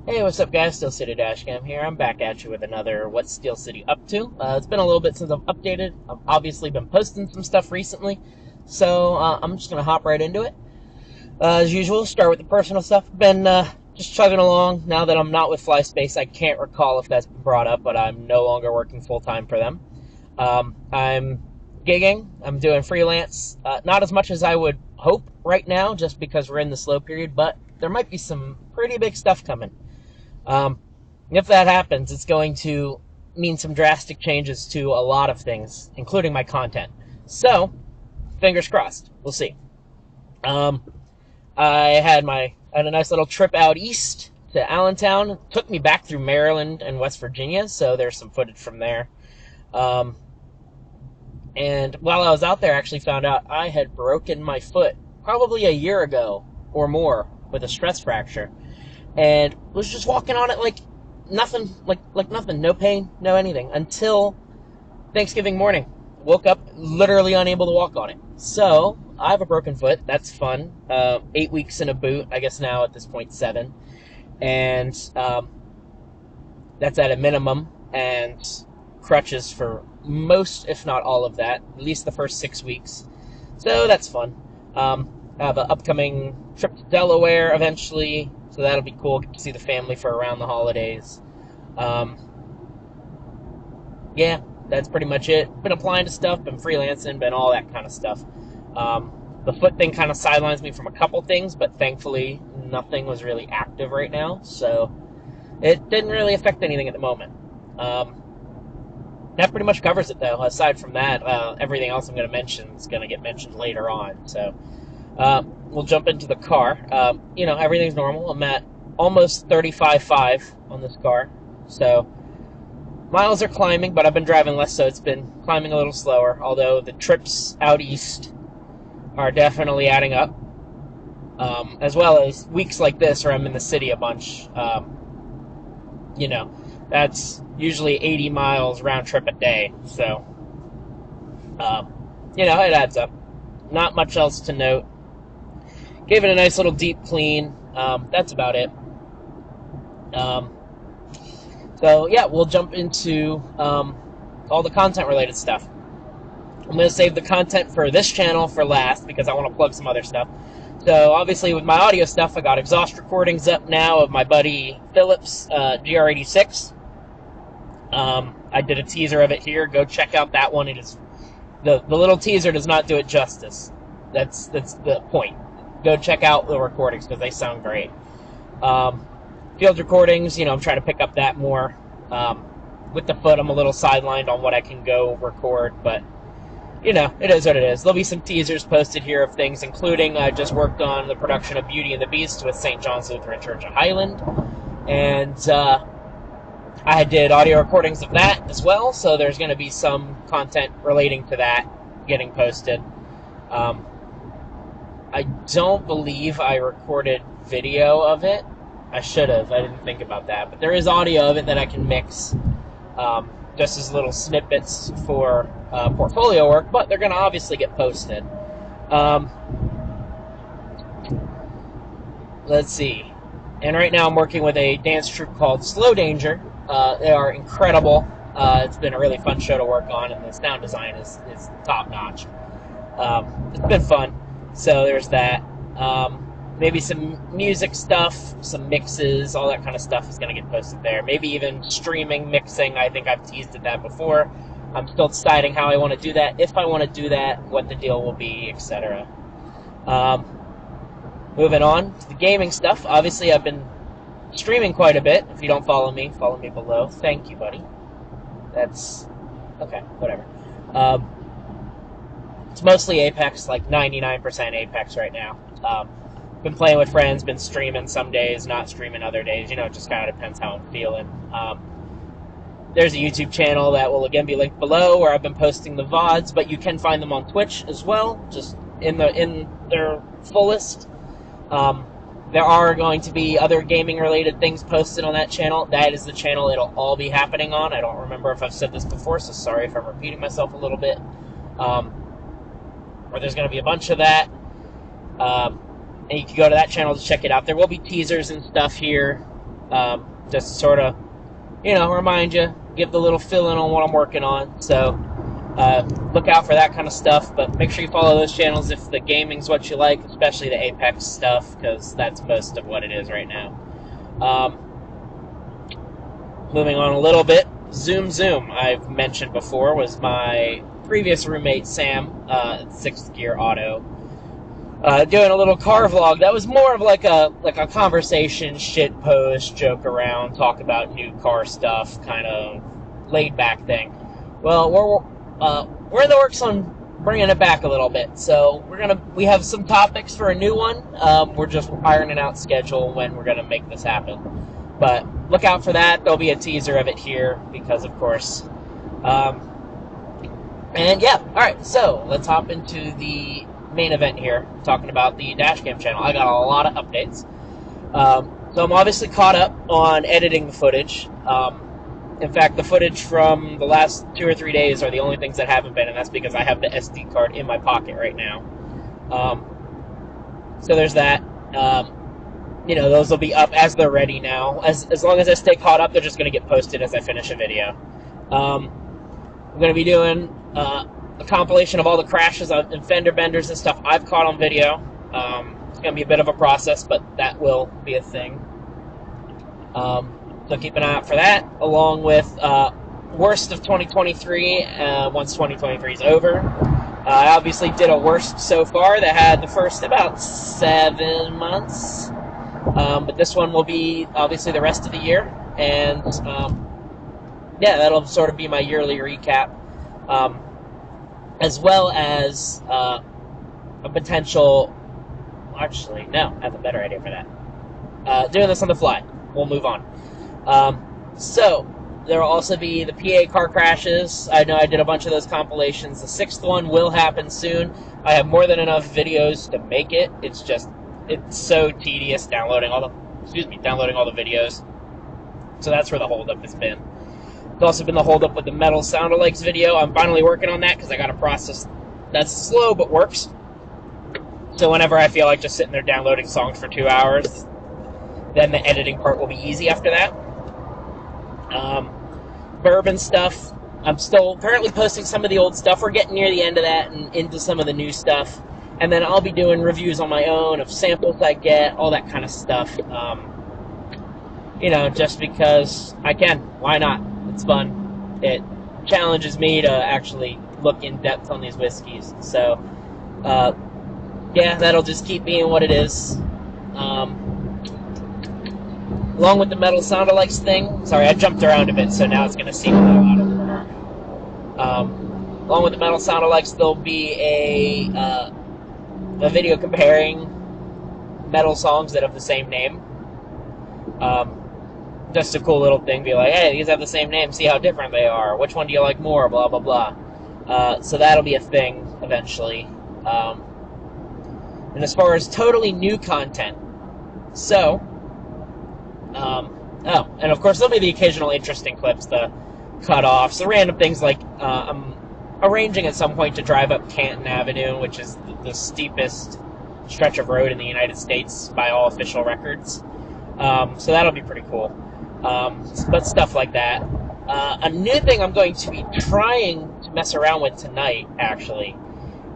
Hey, what's up, guys? Steel City Dashcam here. I'm back at you with another What's Steel City Up To. It's been a little bit since I've updated. I've obviously been posting some stuff recently, so I'm just going to hop right into it. As usual, start with the personal stuff. Been just chugging along. Now that I'm not with FlySpace, I can't recall if that's been brought up, but I'm no longer working full-time for them. I'm gigging. I'm doing freelance. Not as much as I would hope right now, just because we're in the slow period, but there might be some pretty big stuff coming. Um, if that happens, it's going to mean some drastic changes to a lot of things, including my content. So, fingers crossed. We'll see. Um, I had a nice little trip out east to Allentown. It took me back through Maryland and West Virginia, so there's some footage from there. Um, and while I was out there, I actually found out I had broken my foot probably a year ago or more with a stress fracture, and was just walking on it like nothing, like nothing, no pain, no anything, until Thanksgiving morning. Woke up literally unable to walk on it. So I have a broken foot. That's fun. 8 weeks in a boot. I guess now at this point 7, and that's at a minimum, and crutches for most, if not all of that, at least the first 6 weeks. So that's fun. I have an upcoming trip to Delaware eventually, so that'll be cool. Get to see the family for around the holidays. Um, yeah, that's pretty much it. Been applying to stuff, been freelancing, been all that kind of stuff. The foot thing kind of sidelines me from a couple things, but thankfully nothing was really active right now, so it didn't really affect anything at the moment. That pretty much covers it, though. Aside from that, everything else I'm going to mention is going to get mentioned later on. So we'll jump into the car. Everything's normal. I'm at almost 35.5 on this car. So miles are climbing, but I've been driving less, so it's been climbing a little slower. Although the trips out east are definitely adding up, as well as weeks like this where I'm in the city a bunch. That's usually 80 miles round trip a day. So, it adds up. Not much else to note. Gave it a nice little deep clean. That's about it. So, yeah, we'll jump into all the content-related stuff. I'm going to save the content for this channel for last because I want to plug some other stuff. So, obviously, with my audio stuff, I got exhaust recordings up now of my buddy Phillips GR86. I did a teaser of it here. Go check out that one. It is the little teaser does not do it justice. That's the point. Go check out the recordings because they sound great. Field recordings, I'm trying to pick up that more. With the foot, I'm a little sidelined on what I can go record, but it is what it is. There'll be some teasers posted here of things, including I just worked on the production of Beauty and the Beast with St. John's Lutheran Church of Highland, and I did audio recordings of that as well, so there's going to be some content relating to that getting posted. I don't believe I recorded video of it. I should have. I didn't think about that. But there is audio of it that I can mix just as little snippets for portfolio work, but they're going to obviously get posted. Let's see. And right now I'm working with a dance troupe called Slow Danger. They are incredible. It's been a really fun show to work on, and the sound design is top-notch. It's been fun. So there's that. Maybe some music stuff, some mixes, all that kind of stuff is going to get posted there. Maybe even streaming, mixing. I think I've teased at that before. I'm still deciding how I want to do that, if I want to do that, what the deal will be, etc. Moving on to the gaming stuff. Obviously, I've been streaming quite a bit. If you don't follow me below. Thank you, buddy. That's okay, whatever. It's mostly Apex, like 99% Apex right now. Been playing with friends, been streaming some days, not streaming other days. It just kind of depends how I'm feeling. There's a YouTube channel that will again be linked below where I've been posting the VODs, but you can find them on Twitch as well, just in their fullest. There are going to be other gaming-related things posted on that channel. That is the channel it'll all be happening on. I don't remember if I've said this before, so sorry if I'm repeating myself a little bit. Or there's going to be a bunch of that. And you can go to that channel to check it out. There will be teasers and stuff here just to sort of, remind you, give the little fill-in on what I'm working on. So look out for that kind of stuff, but make sure you follow those channels if the gaming's what you like, especially the Apex stuff, because that's most of what it is right now. Moving on a little bit, Zoom, I've mentioned before, was my previous roommate, Sam, at 6th Gear Auto, doing a little car vlog that was more of like a conversation, shit post, joke around, talk about new car stuff, kind of laid back thing. Well, we're in the works on bringing it back a little bit, so we have some topics for a new one. We're just ironing out schedule when we're gonna make this happen, but look out for that. There'll be a teaser of it here because, of course. And yeah, all right. So let's hop into the main event here, talking about the Dashcam channel. I got a lot of updates. So I'm obviously caught up on editing the footage. In fact, the footage from the last 2 or 3 days are the only things that haven't been, and that's because I have the SD card in my pocket right now. So there's that. Those will be up as they're ready now. As long as I stay caught up, they're just going to get posted as I finish a video. I'm going to be doing a compilation of all the crashes and fender benders and stuff I've caught on video. It's going to be a bit of a process, but that will be a thing. So keep an eye out for that, along with worst of 2023 once 2023 is over. I obviously did a worst so far that had the first about 7 months. But this one will be obviously the rest of the year, and that'll sort of be my yearly recap, as well as a potential. Actually, no, I have a better idea for that. Doing this on the fly. We'll move on. So there will also be the PA car crashes. I know I did a bunch of those compilations. The 6th one will happen soon. I have more than enough videos to make it. It's so tedious downloading all the videos. So that's where the holdup has been. It's also been the holdup with the Metal Sound-Alikes video. I'm finally working on that because I got a process that's slow but works. So whenever I feel like just sitting there downloading songs for 2 hours, then the editing part will be easy after that. Bourbon stuff. I'm still currently posting some of the old stuff. We're getting near the end of that and into some of the new stuff. And then I'll be doing reviews on my own of samples I get, all that kind of stuff. Just because I can. Why not? It's fun. It challenges me to actually look in depth on these whiskeys. So, that'll just keep being what it is. Along with the Metal Sound-Alikes thing. Sorry, I jumped around a bit, so now it's going to seem a little out of order. Along with the Metal Sound-Alikes, there'll be a video comparing metal songs that have the same name. Just a cool little thing. Be like, hey, these have the same name. See how different they are. Which one do you like more? Blah, blah, blah. So that'll be a thing eventually. And as far as totally new content, so... and of course there'll be the occasional interesting clips, the cut-offs, the random things like I'm arranging at some point to drive up Canton Avenue, which is the steepest stretch of road in the United States by all official records. So that'll be pretty cool. But stuff like that. A new thing I'm going to be trying to mess around with tonight, actually,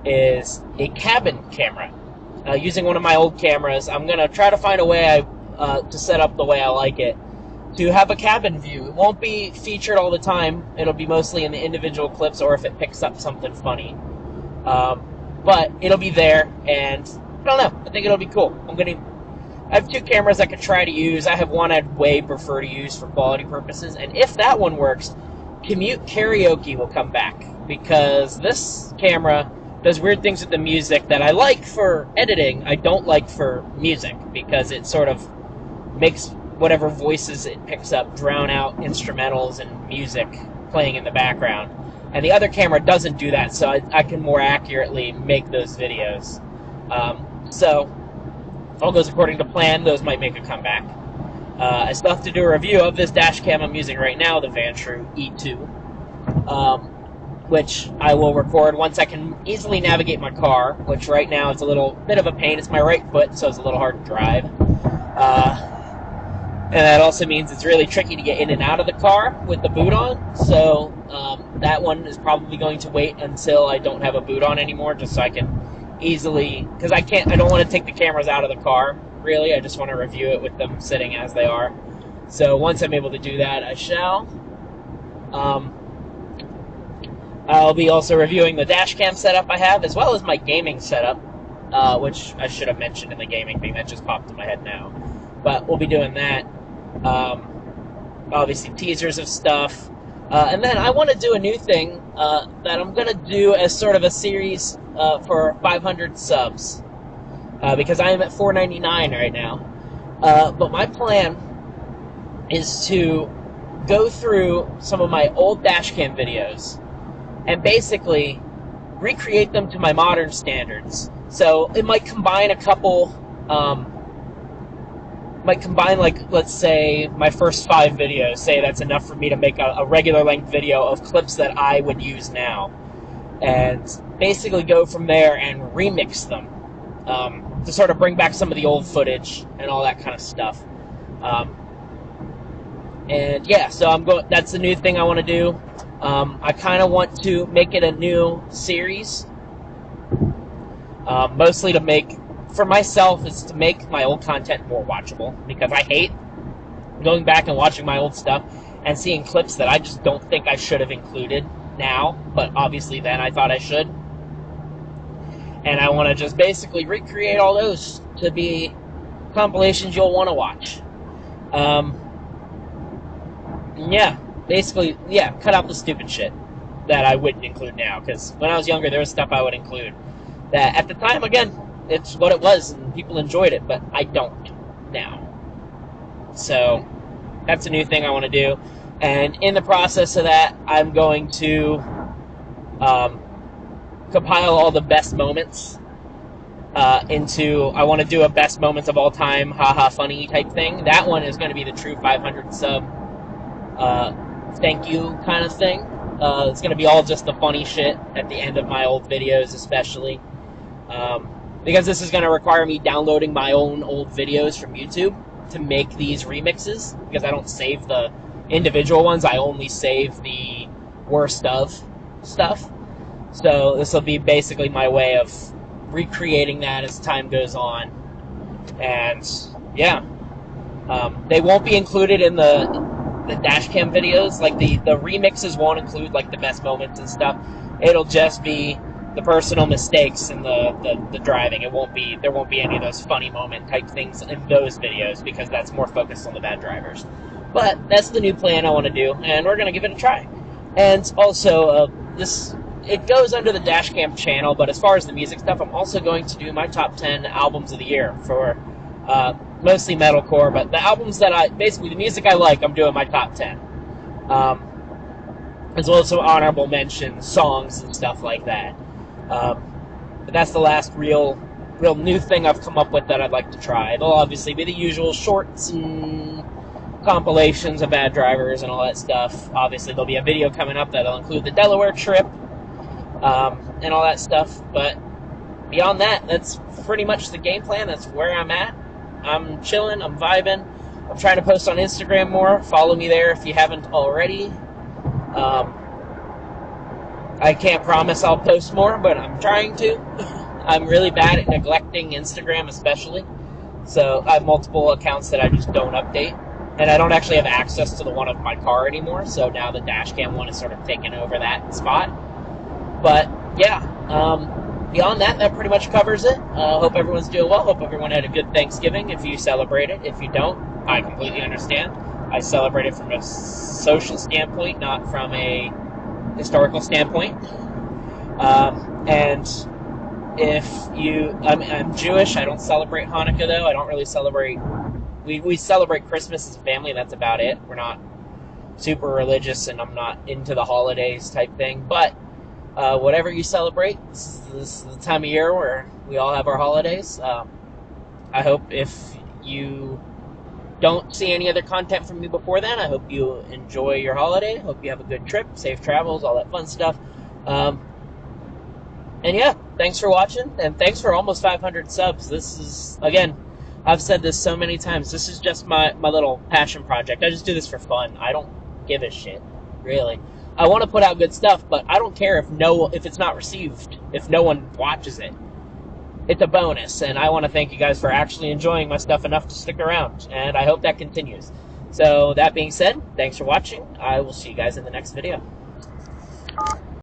is a cabin camera. Using one of my old cameras, I'm going to try to find a way to set up the way I like it, to have a cabin view. It won't be featured all the time. It'll be mostly in the individual clips or if it picks up something funny. But it'll be there, and I don't know. I think it'll be cool. I have 2 cameras I could try to use. I have one I'd way prefer to use for quality purposes, and if that one works, Commute Karaoke will come back, because this camera does weird things with the music that I like for editing. I don't like for music, because it sort of makes whatever voices it picks up drown out instrumentals and music playing in the background. And the other camera doesn't do that, so I can more accurately make those videos. So, if all goes according to plan, those might make a comeback. I still have to do a review of this dash cam I'm using right now, the Vantru E2, which I will record once I can easily navigate my car, which right now it's a little bit of a pain. It's my right foot, so it's a little hard to drive. And that also means it's really tricky to get in and out of the car with the boot on. So that one is probably going to wait until I don't have a boot on anymore, just so I can easily, because I don't want to take the cameras out of the car, really. I just want to review it with them sitting as they are. So once I'm able to do that, I shall. I'll be also reviewing the dash cam setup I have, as well as my gaming setup, which I should have mentioned in the gaming thing. That just popped in my head now. But we'll be doing that. Obviously, teasers of stuff. And then I want to do a new thing that I'm going to do as sort of a series for 500 subs. Because I am at 499 right now. But my plan is to go through some of my old dashcam videos and basically recreate them to my modern standards. So it might combine a couple, like, let's say, my first 5 videos. Say that's enough for me to make a regular length video of clips that I would use now. And basically go from there and remix them to sort of bring back some of the old footage and all that kind of stuff. And yeah, so that's the new thing I want to do. I kind of want to make it a new series, mostly to make, for myself, is to make my old content more watchable, because I hate going back and watching my old stuff and seeing clips that I just don't think I should have included now, but obviously then I thought I should. And I want to just basically recreate all those to be compilations you'll want to watch. Yeah, basically, yeah, cut out the stupid shit that I wouldn't include now, because when I was younger, there was stuff I would include that at the time, again, it's what it was, and people enjoyed it, but I don't now. So that's a new thing I want to do, and in the process of that, I'm going to compile all the best moments I want to do a best moments of all time, haha funny type thing. That one is going to be the true 500 sub thank you kind of thing. It's going to be all just the funny shit at the end of my old videos, especially. Because this is going to require me downloading my own old videos from YouTube to make these remixes, because I don't save the individual ones, I only save the worst of stuff. So this will be basically my way of recreating that as time goes on. And yeah, they won't be included in the dashcam videos. Like the remixes won't include like the best moments and stuff. It'll just be the personal mistakes in the driving. There won't be any of those funny moment type things in those videos, because that's more focused on the bad drivers. But that's the new plan I want to do, and we're gonna give it a try. And also, it goes under the dashcam channel, but as far as the music stuff, I'm also going to do my top 10 albums of the year for mostly metalcore, but the albums that basically the music I like, I'm doing my top 10. As well as some honorable mentions, songs, and stuff like that. But that's the last real new thing I've come up with that I'd like to try. It'll obviously be the usual shorts and compilations of bad drivers and all that stuff. Obviously, there'll be a video coming up that'll include the Delaware trip and all that stuff. But beyond that, that's pretty much the game plan. That's where I'm at. I'm chilling. I'm vibing. I'm trying to post on Instagram more. Follow me there if you haven't already. I can't promise I'll post more, but I'm trying to. I'm really bad at neglecting Instagram, especially. So I have multiple accounts that I just don't update. And I don't actually have access to the one of my car anymore, so now the dashcam one is sort of taking over that spot. But yeah, beyond that, that pretty much covers it. Hope everyone's doing well. Hope everyone had a good Thanksgiving if you celebrate it. If you don't, I completely understand. I celebrate it from a social standpoint, not from a historical standpoint. And if I'm Jewish, I don't celebrate Hanukkah, though. I don't really celebrate... We celebrate Christmas as a family, and that's about it. We're not super religious, and I'm not into the holidays type thing. But whatever you celebrate, this is the time of year where we all have our holidays. I hope if you don't see any other content from me before then, I hope you enjoy your holiday. Hope you have a good trip, safe travels, all that fun stuff. And yeah, thanks for watching, and thanks for almost 500 subs. This is, again, I've said this so many times. This is just my little passion project. I just do this for fun. I don't give a shit, really. I want to put out good stuff, but I don't care if it's not received, if no one watches it. It's a bonus, and I want to thank you guys for actually enjoying my stuff enough to stick around, and I hope that continues. So, that being said, thanks for watching. I will see you guys in the next video.